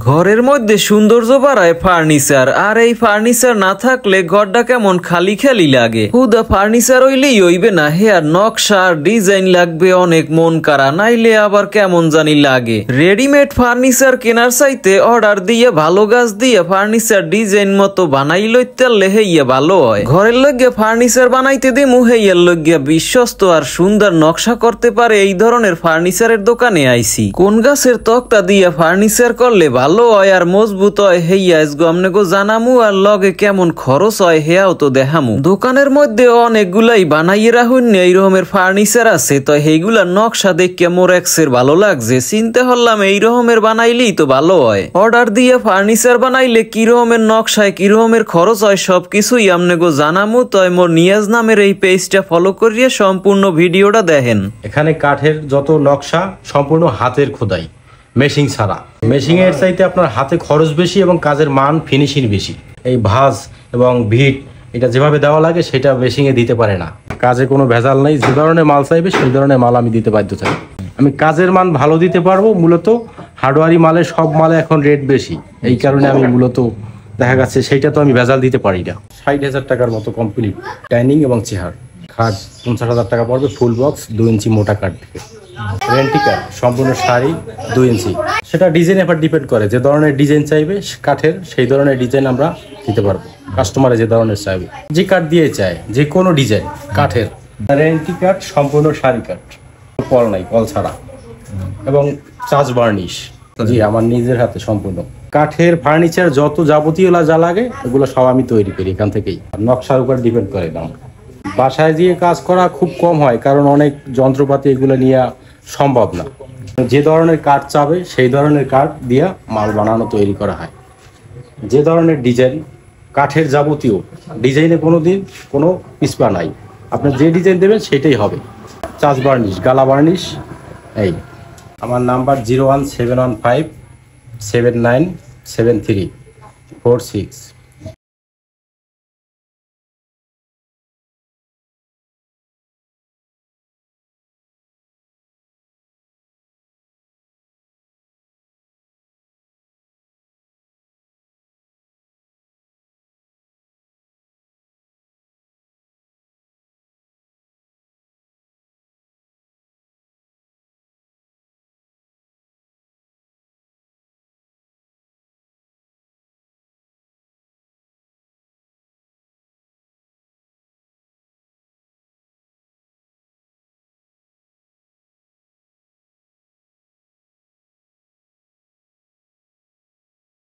ঘরের মধ্যে সৌন্দর্য বাড়ায় ফার্নিচার, আর এই ফার্নিচার না থাকলে ঘরটা কেমন খালি খালি লাগে। হুদা ফার্নিচার হইলেই হইবে না, হেয়ার নকশা আর ডিজাইন লাগবে অনেক মন কারা, নাইলে আবার কেমন জানি লাগে। রেডিমেড ফার্নিচার কেনার চাইতে অর্ডার দিয়ে ভালো গাছ দিয়ে ফার্নিচার ডিজাইন মতো বানাই লইতে হেইয়া ভালো হয়। ঘরের লইগে ফার্নিচার বানাইতে দিমু, হেইয়ার লইগিয়া বিশ্বস্ত আর সুন্দর নকশা করতে পারে এই ধরনের ফার্নিচারের দোকানে আইছি। কোন গাছের তক্তা দিয়া ফার্নিচার করলে ভালো হয় আর মজবুত হয় হেইয়া আজগো আমনেগো জানামু, আর লগে কেমন খরচ হয় হেয়াও তো দেখামু। দোকানের মধ্যে অনেকগুলাই বানাইয়ে রাখুন এই রকমের ফার্নিচার আছে, তো এইগুলা নকশা দেখে মোর এক্সের ভালো লাগছে, চিন্তা হলাম এই রকমের বানাইলেই তো ভালো হয়। অর্ডার দিয়ে ফার্নিচার বানাইলে কি রকমের নকশায় কি রকমের খরচ হয় সবকিছুই আমনেগো জানামু। তাই মোর নিয়াজ নামের এই পেজটা ফলো করিয়ে সম্পূর্ণ ভিডিওটা দেখেন। এখানে কাঠের যত নকশা সম্পূর্ণ হাতের খোদাই, মেশিং ছাড়া। মেশিং এর চাইতে আপনার হাতে খরচ বেশি এবং কাজের মান ফিনিশিং বেশি। এই ভাঁজ এবং ভিট এটা যেভাবে দেওয়া লাগে সেটা মেশিং এ দিতে পারে না। কাজে কোনো ভেজাল নাই, যে ধরনের মাল চাইবে সেই ধরনের মাল আমি দিতে বাধ্য থাকি। আমি কাজের মান ভালো দিতে পারবো। মূলত হার্ডওয়ারি মালে সব মালে এখন রেট বেশি, এই কারণে আমি মূলত দেখা যাচ্ছে সেইটা তো আমি ভেজাল দিতে পারি না। 60,000 টাকার মতো কমপ্লিট ডাইনিং এবং চেয়ার। খাট 50,000 টাকা পড়বে, ফুল বক্স 2 ইঞ্চি মোটা কাঠ থেকে। রেন্টি কাঠ সম্পূর্ণ শাড়ি 2 ইঞ্চি। সেটা ডিজাইনের উপর ডিপেন্ড করে, যে ধরনের ডিজাইন চাইবে কাঠের সেই ধরনের ডিজাইন আমরা দিতে পারবো। কাস্টমারে যে ধরনের চাইবে, যে কাঠ দিয়ে চায় যে কোনো ডিজাইন কাঠের। রেন্টি কাঠ সম্পূর্ণ শাড়ি কাঠ, কল নাই, কল ছাড়া, এবং চার্জ বার্নিশ জি আমার নিজের হাতে সম্পূর্ণ। কাঠের ফার্নিচার যত যাবতীয় যা লাগে এগুলো সব আমি তৈরি করি এখান থেকেই। নকশার উপর ডিপেন্ড করে দাম। বাসায় দিয়ে কাজ করা খুব কম হয়, কারণ অনেক যন্ত্রপাতি এগুলো নিয়ে সম্ভব না। যে ধরনের কাঠ চাবে সেই ধরনের কাঠ দিয়ে মাল বানানো তৈরি করা হয়। যে ধরনের ডিজাইন কাঠের যাবতীয় ডিজাইনে কোনো পিছপা নাই। আপনি যে ডিজাইন দেবেন সেটাই হবে। চার্জ বার্নিশ, গালা বার্নিশ। এই আমার নাম্বার 01715 7973 46।